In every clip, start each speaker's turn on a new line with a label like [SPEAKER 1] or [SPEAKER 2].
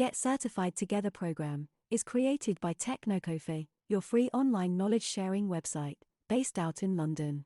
[SPEAKER 1] Get Certified Together program is created by Technocofe, your free online knowledge sharing website based out in London.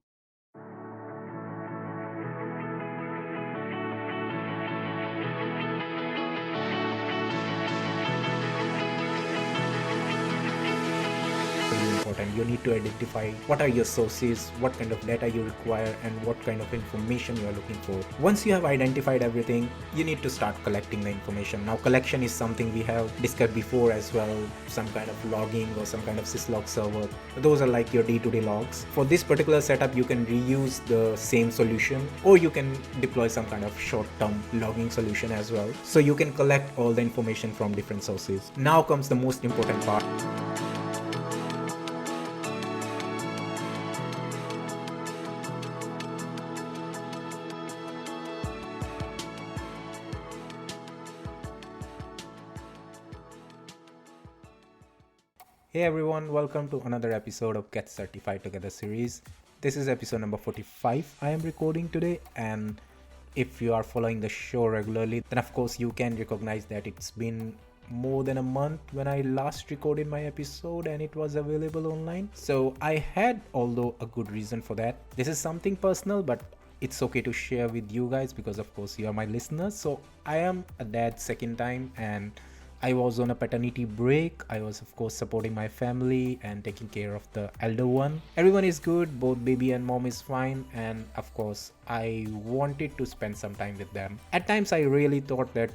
[SPEAKER 2] Really important. You need to identify what are your sources, what kind of data you require, and what kind of information you are looking for. Once you have identified everything, you need to start collecting the information. Now, collection is something we have discussed before as well, some kind of logging or some kind of syslog server. Those are like your day-to-day logs. For this particular setup, you can reuse the same solution, or you can deploy some kind of short-term logging solution as well. So you can collect all the information from different sources. Now comes the most important part. Hey everyone, welcome to another episode of Get Certified Together series. This is episode number 45 I am recording today, and if you are following the show regularly, then of course you can recognize that it's been more than a month when I last recorded my episode and it was available online. So I had, although, a good reason for that. This is something personal, but it's okay to share with you guys because of course you are my listeners. So I am a dad second time, and I was on a paternity break. I was, of course, supporting my family and taking care of the elder one. Everyone is good, both baby and mom is fine, and of course, I wanted to spend some time with them. At times, I really thought that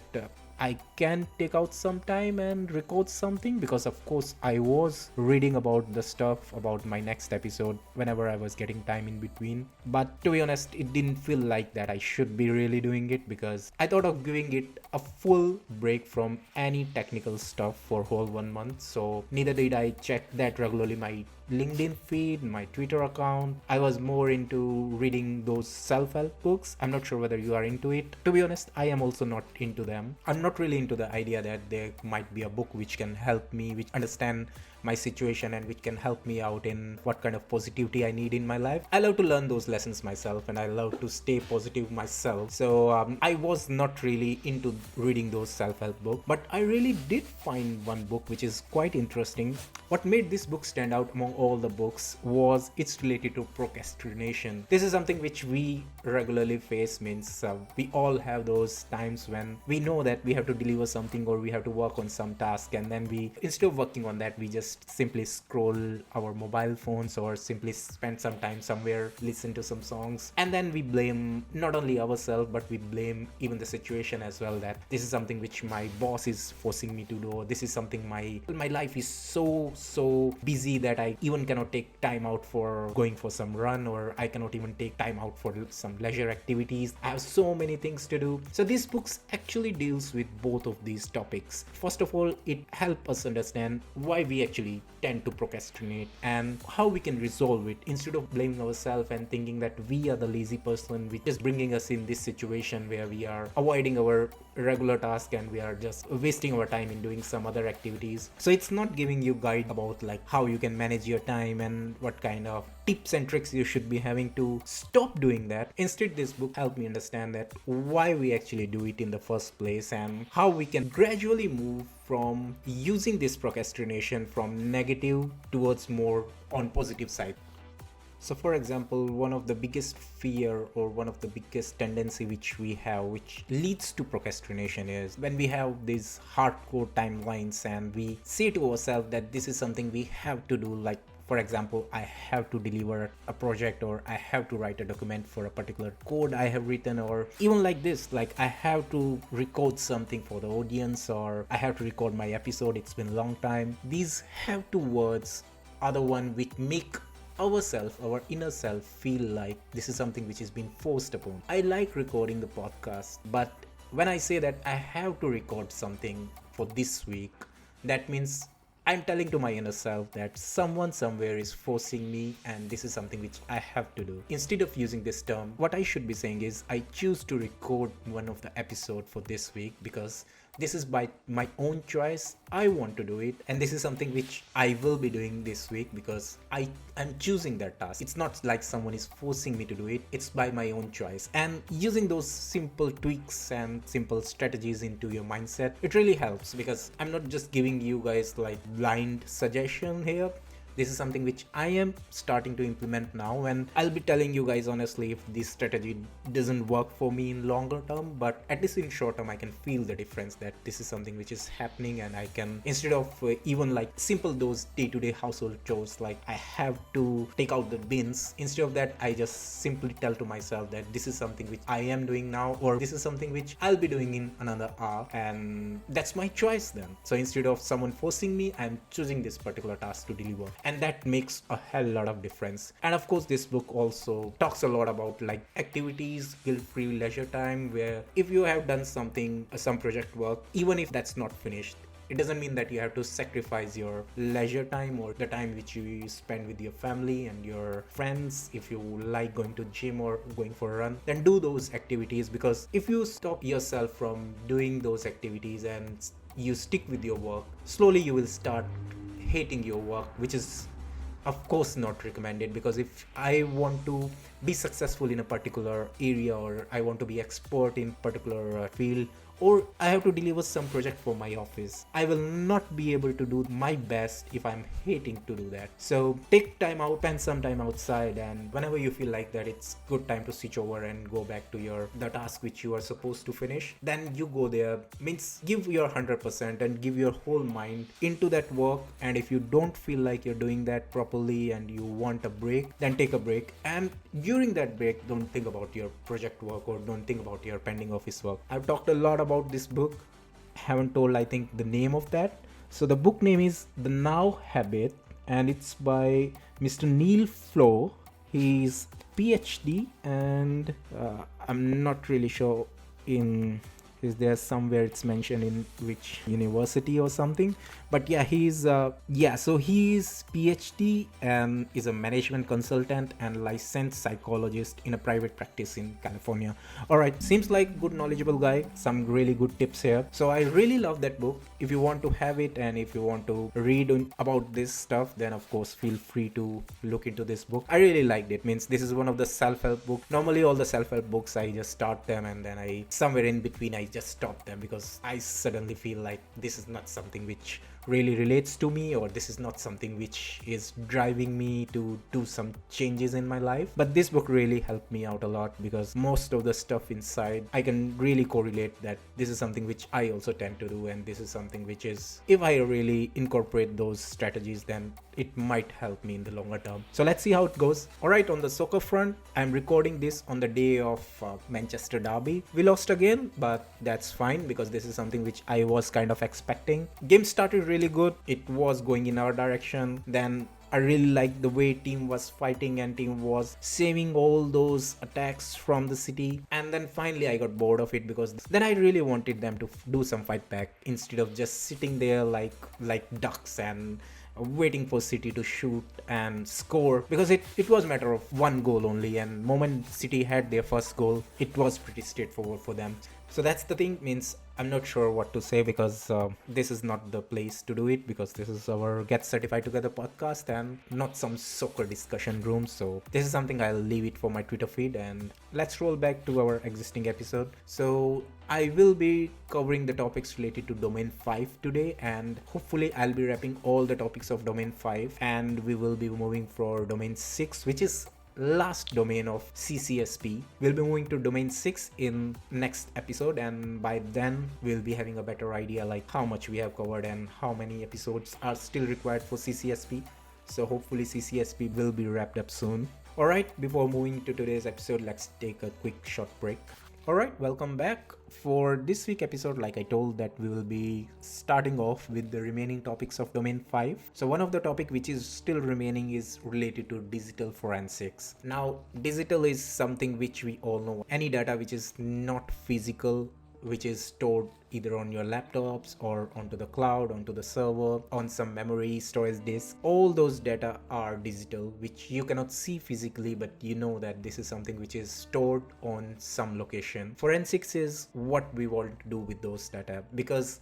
[SPEAKER 2] I can take out some time and record something because, of course, I was reading about the stuff about my next episode whenever I was getting time in between. But to be honest, it didn't feel like that I should be really doing it because I thought of giving it a full break from any technical stuff for whole 1 month. So neither did I check that regularly my LinkedIn feed, my Twitter account. I was more into reading those self-help books. I'm not sure whether you are into it. To be honest, I am also not into them. I'm not really into the idea that there might be a book which can help me, which understand my situation and which can help me out in what kind of positivity I need in my life. I love to learn those lessons myself, and I love to stay positive myself. So I was not really into reading those self-help books, but I really did find one book which is quite interesting. What made this book stand out among all the books was it's related to procrastination. This is something which we regularly face. Means we all have those times when we know that we have to deliver something or we have to work on some task, and then we, instead of working on that, we just simply scroll our mobile phones or simply spend some time somewhere, listen to some songs, and then we blame not only ourselves but we blame even the situation as well, that this is something which my boss is forcing me to do, or this is something my life is so busy that I even cannot take time out for going for some run, or I cannot even take time out for some leisure activities. I have so many things to do. So these books actually deals with both of these topics. First of all, it helps us understand why we actually tend to procrastinate and how we can resolve it, instead of blaming ourselves and thinking that we are the lazy person, which is bringing us in this situation where we are avoiding our regular task and we are just wasting our time in doing some other activities. So it's not giving you guide about like how you can manage your time and what kind of tips and tricks you should be having to stop doing that. Instead, this book helped me understand that why we actually do it in the first place and how we can gradually move from using this procrastination from negative towards more on positive side. So for example, one of the biggest fear or one of the biggest tendency which we have, which leads to procrastination, is when we have these hardcore timelines and we say to ourselves that this is something we have to do. Like, for example, I have to deliver a project, or I have to write a document for a particular code I have written, or even like this, like I have to record something for the audience, or I have to record my episode, it's been a long time. These have to words are the one which make our inner self feel like this is something which is being forced upon. I like recording the podcast, but when I say that I have to record something for this week, that means I'm telling to my inner self that someone somewhere is forcing me and this is something which I have to do. Instead of using this term, what I should be saying is I choose to record one of the episode for this week because this is by my own choice. I want to do it, and this is something which I will be doing this week because I am choosing that task. It's not like someone is forcing me to do it, it's by my own choice. And using those simple tweaks and simple strategies into your mindset, it really helps, because I'm not just giving you guys like blind suggestion here. This is something which I am starting to implement now, and I'll be telling you guys honestly if this strategy doesn't work for me in longer term, but at least in short term I can feel the difference, that this is something which is happening, and I can, instead of even like simple those day-to-day household chores like I have to take out the bins, instead of that I just simply tell to myself that this is something which I am doing now, or this is something which I'll be doing in another hour, and that's my choice then. So instead of someone forcing me, I'm choosing this particular task to deliver, and that makes a hell lot of difference. And of course this book also talks a lot about like activities, guilt-free leisure time, where if you have done something, some project work, even if that's not finished, it doesn't mean that you have to sacrifice your leisure time or the time which you spend with your family and your friends. If you like going to gym or going for a run, then do those activities, because if you stop yourself from doing those activities and you stick with your work, slowly you will start hating your work, which is of course not recommended. Because if I want to be successful in a particular area, or I want to be expert in particular field, or I have to deliver some project for my office, I will not be able to do my best if I'm hating to do that. So take time out, spend some time outside, and whenever you feel like that it's good time to switch over and go back to the task which you are supposed to finish, then you go there. Means give your 100% and give your whole mind into that work. And if you don't feel like you're doing that properly and you want a break, then take a break, and during that break don't think about your project work or don't think about your pending office work. I've talked a lot about this book, haven't told I think the name of that. So the book name is The Now Habit, and it's by Mr. Neil Flo. He's PhD, and I'm not really sure in, is there somewhere it's mentioned in which university or something, but yeah, he's so he's PhD and is a management consultant and licensed psychologist in a private practice in California. All right, seems like good knowledgeable guy, some really good tips here. So I really love that book. If you want to have it and if you want to read about this stuff, then of course feel free to look into this book. I really liked it. Means this is one of the self-help book. Normally all the self-help books I just start them and then I somewhere in between I just stop them, because I suddenly feel like this is not something which really relates to me, or this is not something which is driving me to do some changes in my life. But this book really helped me out a lot, because most of the stuff inside I can really correlate that this is something which I also tend to do, and this is something which is, if I really incorporate those strategies, then it might help me in the longer term. So let's see how it goes. Alright, on the soccer front, I'm recording this on the day of Manchester Derby. We lost again, but that's fine because this is something which I was kind of expecting. Game started really good. It was going in our direction. Then I really liked the way team was fighting and team was saving all those attacks from the city. And then finally I got bored of it, because then I really wanted them to do some fight back instead of just sitting there like ducks and waiting for City to shoot and score, because it was a matter of one goal only, and moment City had their first goal, it was pretty straightforward for them. So that's the thing. Means I'm not sure what to say, because this is not the place to do it, because this is our Get Certified Together podcast and not some soccer discussion room. So this is something I'll leave it for my Twitter feed, and let's roll back to our existing episode. So I will be covering the topics related to Domain 5 today, and hopefully I'll be wrapping all the topics of Domain 5, and we will be moving for Domain 6, which is last domain of CCSP. We'll be moving to domain 6 in next episode, and by then we'll be having a better idea like how much we have covered and how many episodes are still required for CCSP. So hopefully CCSP will be wrapped up soon. Alright, before moving to today's episode, let's take a quick short break. Alright, welcome back. For this week episode, like I told, that we will be starting off with the remaining topics of Domain 5. So one of the topic which is still remaining is related to digital forensics. Now, digital is something which we all know. Any data which is not physical which is stored either on your laptops or onto the cloud, onto the server, on some memory storage disk. All those data are digital, which you cannot see physically, but you know that this is something which is stored on some location. Forensics is what we want to do with those data, because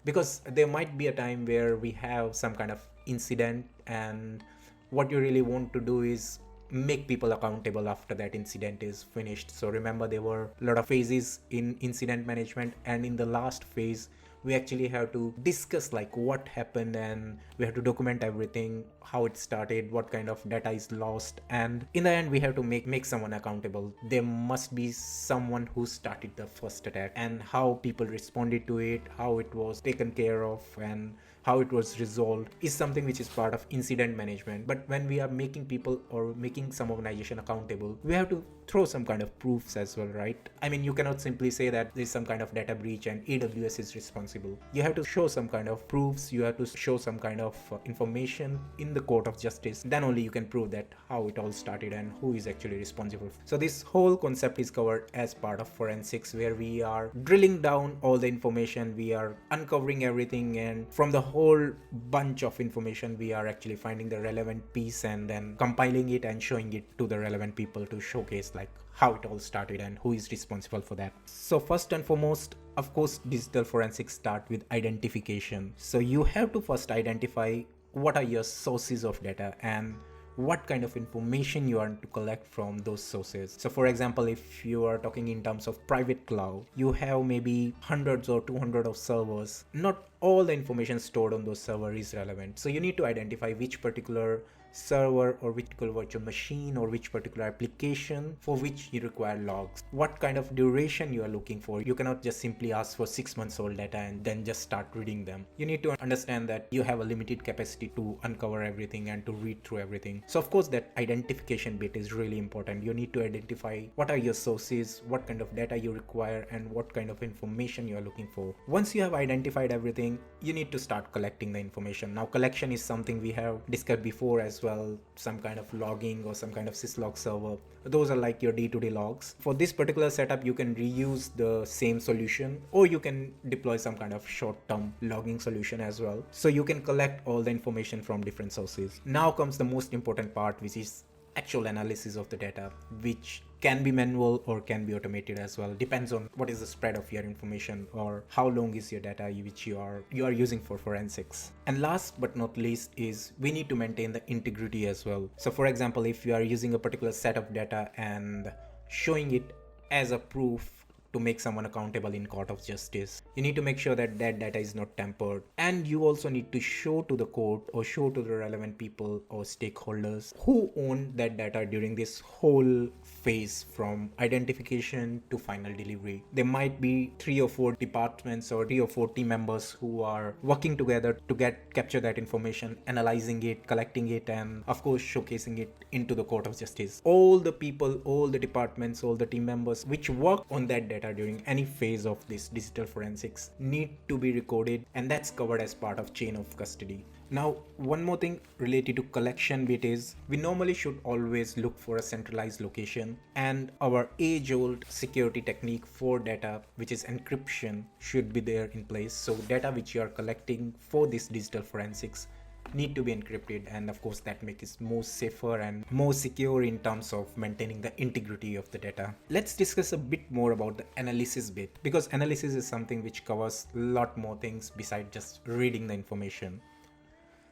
[SPEAKER 2] there might be a time where we have some kind of incident, and what you really want to do is make people accountable after that incident is finished. So remember, there were a lot of phases in incident management, and in the last phase we actually have to discuss like what happened, and we have to document everything, how it started, what kind of data is lost, and in the end we have to make someone accountable. There must be someone who started the first attack, and how people responded to it, how it was taken care of, and how it was resolved is something which is part of incident management. But when we are making people or making some organization accountable, we have to throw some kind of proofs as well, right? I mean, you cannot simply say that there's some kind of data breach and AWS is responsible. You have to show some kind of proofs, you have to show some kind of information in the court of justice. Then only you can prove that how it all started and who is actually responsible. So this whole concept is covered as part of forensics, where we are drilling down all the information, we are uncovering everything, and from the whole bunch of information we are actually finding the relevant piece and then compiling it and showing it to the relevant people to showcase like how it all started and who is responsible for that. So first and foremost, of course, digital forensics start with identification. So you have to first identify what are your sources of data and what kind of information you want to collect from those sources. So for example, if you are talking in terms of private cloud, you have maybe hundreds or 200 of servers. Not all the information stored on those servers is relevant. So you need to identify which particular server or which particular virtual machine or which particular application for which you require logs, what kind of duration you are looking for. You cannot just simply ask for 6 months old data and then just start reading them. You need to understand that you have a limited capacity to uncover everything and to read through everything. So of course that identification bit is really important. You need to identify what are your sources, what kind of data you require, and what kind of information you are looking for. Once you have identified everything, you need to start collecting the information. Now collection is something we have discussed before as well, some kind of logging or some kind of syslog server. Those are like your day-to-day logs. For this particular setup, you can reuse the same solution, or you can deploy some kind of short-term logging solution as well. So you can collect all the information from different sources. Now comes the most important part, which is actual analysis of the data, which can be manual or can be automated as well. Depends on what is the spread of your information or how long is your data which you are using for forensics. And last but not least is we need to maintain the integrity as well. So for example, if you are using a particular set of data and showing it as a proof to make someone accountable in court of justice, you need to make sure that that data is not tampered, and you also need to show to the court or show to the relevant people or stakeholders who own that data during this whole phase from identification to final delivery. There might be 3 or 4 departments or 3 or 4 team members who are working together to capture that information, analyzing it, collecting it, and of course showcasing it into the court of justice. All the people, all the departments, all the team members which work on that data during any phase of this digital forensics need to be recorded, and that's covered as part of chain of custody. Now, one more thing related to collection bit is we normally should always look for a centralized location, and our age-old security technique for data, which is encryption, should be there in place. So data which you are collecting for this digital forensics need to be encrypted, and of course that makes it more safer and more secure in terms of maintaining the integrity of the data. Let's discuss a bit more about the analysis bit, because analysis is something which covers a lot more things besides just reading the information.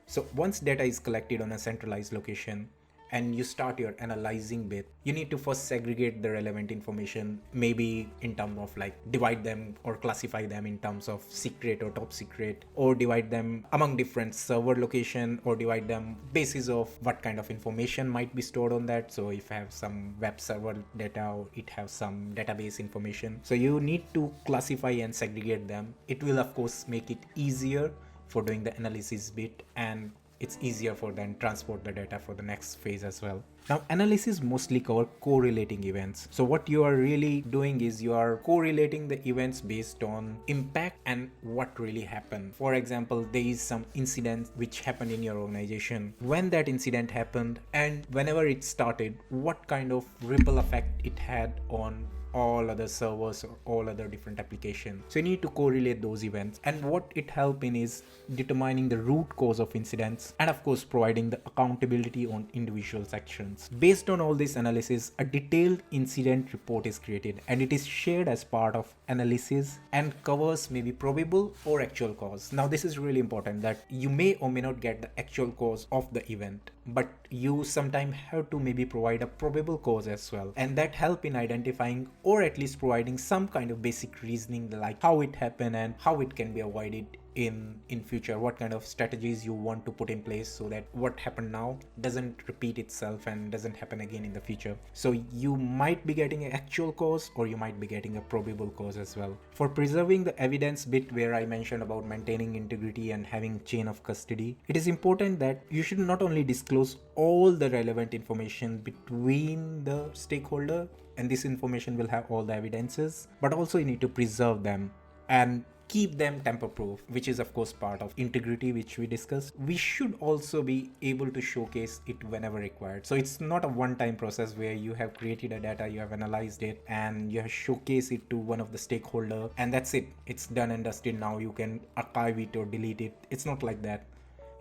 [SPEAKER 2] So once data is collected on a centralized location and you start your analyzing bit, you need to first segregate the relevant information, maybe in terms of like divide them or classify them in terms of secret or top secret, or divide them among different server location, or divide them basis of what kind of information might be stored on that. So if I have some web server data, or it has some database information, so you need to classify and segregate them. It will of course make it easier for doing the analysis bit, and it's easier for then transport the data for the next phase as well. Now analysis mostly cover correlating events. So what you are really doing is you are correlating the events based on impact and what really happened. For example, there is some incident which happened in your organization. When that incident happened and whenever it started, what kind of ripple effect it had on all other servers or all other different applications. So you need to correlate those events, and what it helps in is determining the root cause of incidents and of course providing the accountability on individual sections. Based on all this analysis, a detailed incident report is created and it is shared as part of analysis and covers maybe probable or actual cause. Now this is really important, that you may or may not get the actual cause of the event, but you sometimes have to maybe provide a probable cause as well, and that help in identifying or at least providing some kind of basic reasoning like how it happened and how it can be avoided in future, what kind of strategies you want to put in place so that what happened now doesn't repeat itself and doesn't happen again in the future. So you might be getting an actual cause or you might be getting a probable cause as well. For preserving the evidence bit where I mentioned about maintaining integrity and having chain of custody, it is important that you should not only disclose all the relevant information between the stakeholder, and this information will have all the evidences, but also you need to preserve them and keep them tamper proof, which is of course part of integrity which we discussed. We should also be able to showcase it whenever required. So it's not a one-time process where you have created a data, you have analyzed it and you have showcased it to one of the stakeholder and that's it, it's done and dusted, now you can archive it or delete it. It's not like that.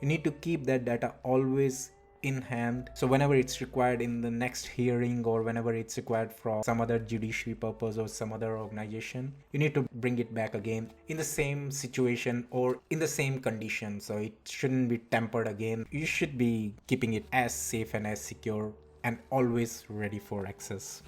[SPEAKER 2] You need to keep that data always in hand, so whenever it's required in the next hearing or whenever it's required for some other judiciary purpose or some other organization, you need to bring it back again in the same situation or in the same condition. So it shouldn't be tampered again. You should be keeping it as safe and as secure and always ready for access.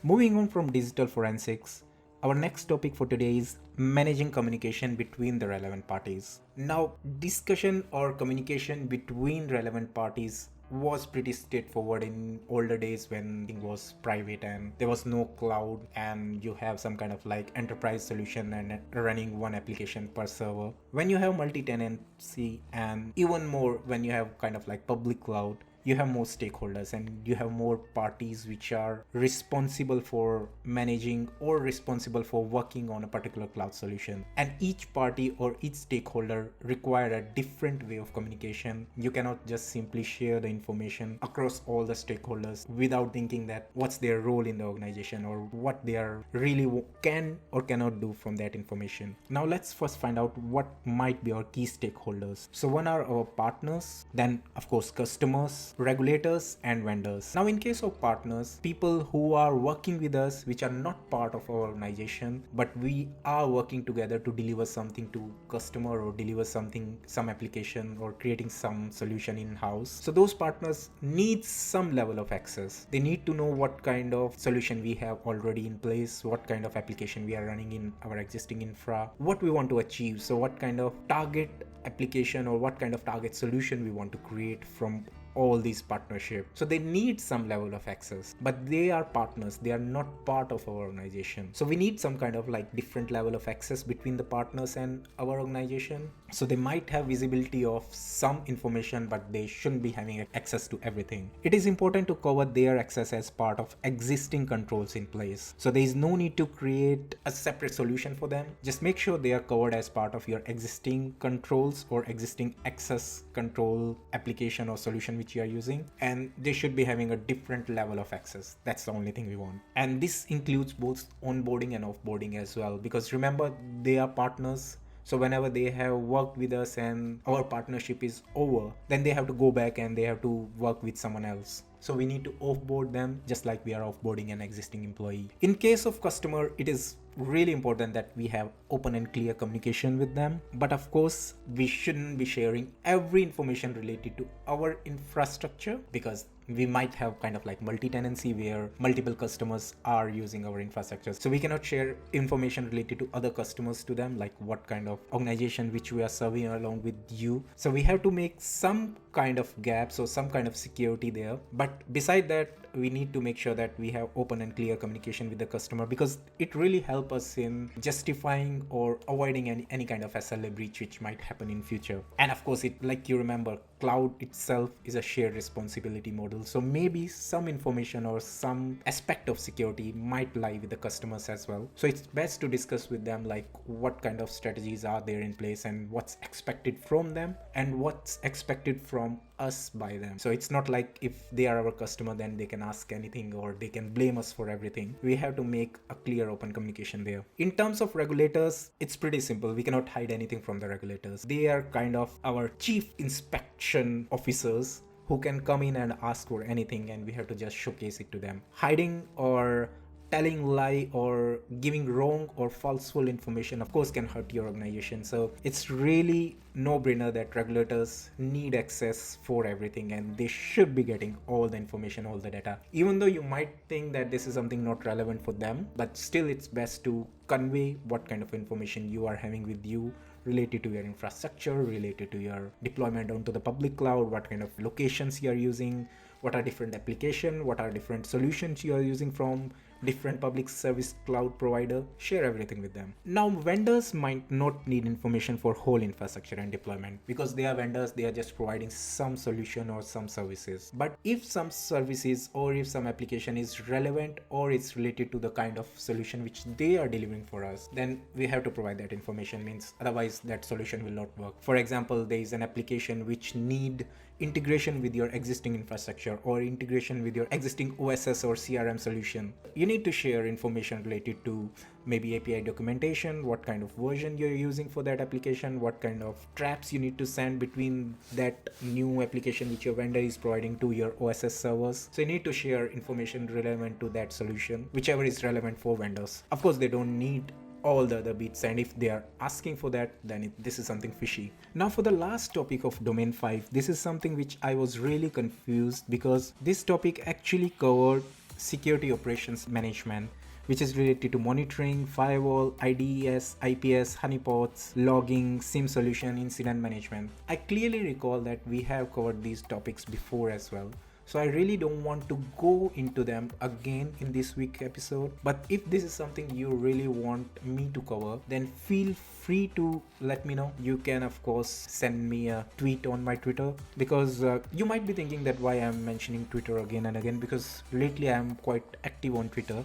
[SPEAKER 2] Moving on from digital forensics, our next topic for today is managing communication between the relevant parties. Now, discussion or communication between relevant parties was pretty straightforward in older days when it was private and there was no cloud and you have some kind of like enterprise solution and running one application per server. When you have multi-tenancy and even more when you have kind of like public cloud, you have more stakeholders and you have more parties which are responsible for managing or responsible for working on a particular cloud solution, and each party or each stakeholder require a different way of communication. You cannot just simply share the information across all the stakeholders without thinking that what's their role in the organization or what they are really can or cannot do from that information. Now let's first find out what might be our key stakeholders. So one are our partners, then of course customers, regulators and vendors. Now in case of partners, people who are working with us which are not part of our organization but we are working together to deliver something to customer or deliver something, some application or creating some solution in-house. So those partners need some level of access. They need to know what kind of solution we have already in place, what kind of application we are running in our existing infra, what we want to achieve, so what kind of target application or what kind of target solution we want to create from all these partnerships. So they need some level of access, but they are partners, they are not part of our organization. So we need some kind of like different level of access between the partners and our organization. So they might have visibility of some information, but they shouldn't be having access to everything. It is important to cover their access as part of existing controls in place. So there is no need to create a separate solution for them. Just make sure they are covered as part of your existing controls or existing access control application or solution which you are using, and they should be having a different level of access. That's the only thing we want. And this includes both onboarding and offboarding as well, because remember, they are partners. So whenever they have worked with us and our partnership is over, then they have to go back and they have to work with someone else. So we need to offboard them just like we are offboarding an existing employee. In case of customer, it is really important that we have open and clear communication with them. But of course, we shouldn't be sharing every information related to our infrastructure, because we might have kind of like multi-tenancy where multiple customers are using our infrastructure. So we cannot share information related to other customers to them, like what kind of organization which we are serving along with you. So we have to make some kind of gaps or some kind of security there. But beside that, we need to make sure that we have open and clear communication with the customer, because it really helps us in justifying or avoiding any kind of SLA breach which might happen in future. And of course, it, like you remember, cloud itself is a shared responsibility model. So maybe some information or some aspect of security might lie with the customers as well. So it's best to discuss with them like what kind of strategies are there in place and what's expected from them and what's expected from from us by them. So it's not like if they are our customer, then they can ask anything or they can blame us for everything. We have to make a clear, open communication there. In terms of regulators, it's pretty simple. We cannot hide anything from the regulators. They are kind of our chief inspection officers who can come in and ask for anything, and we have to just showcase it to them. Hiding or telling lie or giving wrong or falseful information of course can hurt your organization. So it's really no-brainer that regulators need access for everything, and they should be getting all the information, all the data. Even though you might think that this is something not relevant for them, but still it's best to convey what kind of information you are having with you related to your infrastructure, related to your deployment onto the public cloud, what kind of locations you are using, what are different applications, what are different solutions you are using from different public service cloud provider. Share everything with them. Now vendors might not need information for whole infrastructure and deployment because they are vendors, they are just providing some solution or some services. But if some services or if some application is relevant or it's related to the kind of solution which they are delivering for us, then we have to provide that information, means otherwise that solution will not work. For example, there is an application which need integration with your existing infrastructure or integration with your existing OSS or CRM solution. You need to share information related to maybe API documentation, what kind of version you're using for that application, what kind of traps you need to send between that new application which your vendor is providing to your OSS servers. So you need to share information relevant to that solution, whichever is relevant for vendors. Of course, they don't need all the other bits, and if they are asking for that, then this is something fishy. Now for the last topic of domain 5, this is something which I was really confused because this topic actually covered security operations management, which is related to monitoring, firewall, IDS, IPS, honeypots, logging, SIEM solution, incident management. I clearly recall that we have covered these topics before as well. So I really don't want to go into them again in this week episode. But if this is something you really want me to cover, then feel free to let me know. You can of course send me a tweet on my Twitter, because you might be thinking that why I'm mentioning Twitter again and again, because lately I'm quite active on Twitter.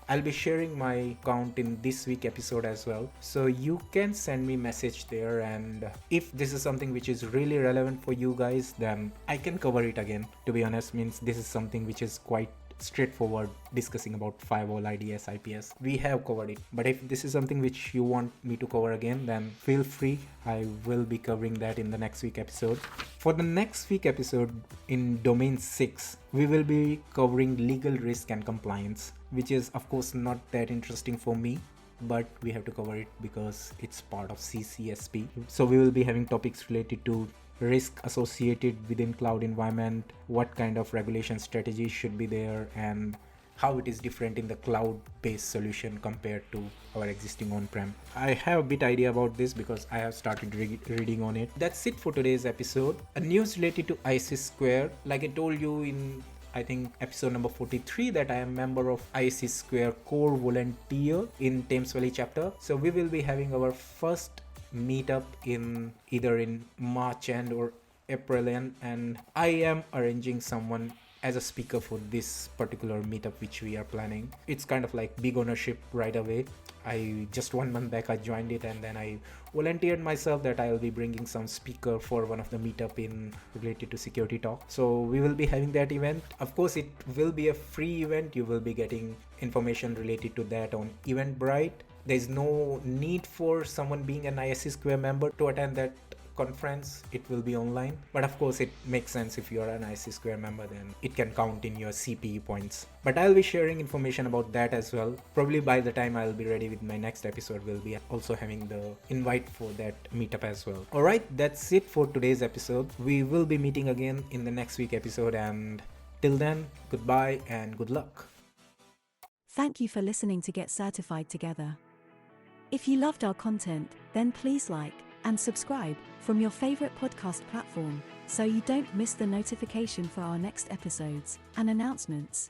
[SPEAKER 2] I'll be sharing my account in this week episode as well, so you can send me message there, and if this is something which is really relevant for you guys, then I can cover it again. To be honest, means this is something which is quite straightforward, discussing about firewall, IDS, IPS. We have covered it, but if this is something which you want me to cover again, then feel free. I will be covering that in the next week episode. For the next week episode in domain 6, we will be covering legal risk and compliance, which is of course not that interesting for me, but we have to cover it because it's part of CCSP. So we will be having topics related to risk associated within cloud environment, what kind of regulation strategies should be there, and how it is different in the cloud-based solution compared to our existing on-prem. I have a bit idea about this because I have started reading on it. That's it for today's episode. A news related to ISC Square. Like I told you in I think episode number 43 that I am member of ISC Square core volunteer in Thames Valley chapter. So we will be having our first meetup in either in March end or April end, and I am arranging someone as a speaker for this particular meetup which we are planning. It's kind of like big ownership right away. I just 1 month back I joined it, and then I volunteered myself that I will be bringing some speaker for one of the meetup in related to security talk. So we will be having that event. Of course it will be a free event. You will be getting information related to that on Eventbrite. There is no need for someone being an ISC Square member to attend that conference. It will be online, but of course it makes sense if you are an ISC Square member, then it can count in your CPE points. But I'll be sharing information about that as well. Probably by the time I'll be ready with my next episode, we'll be also having the invite for that meetup as well. Alright, that's it for today's episode. We will be meeting again in the next week episode, and till then, goodbye and good luck.
[SPEAKER 1] Thank you for listening to Get Certified Together. If you loved our content, then please like and subscribe from your favorite podcast platform so you don't miss the notification for our next episodes and announcements.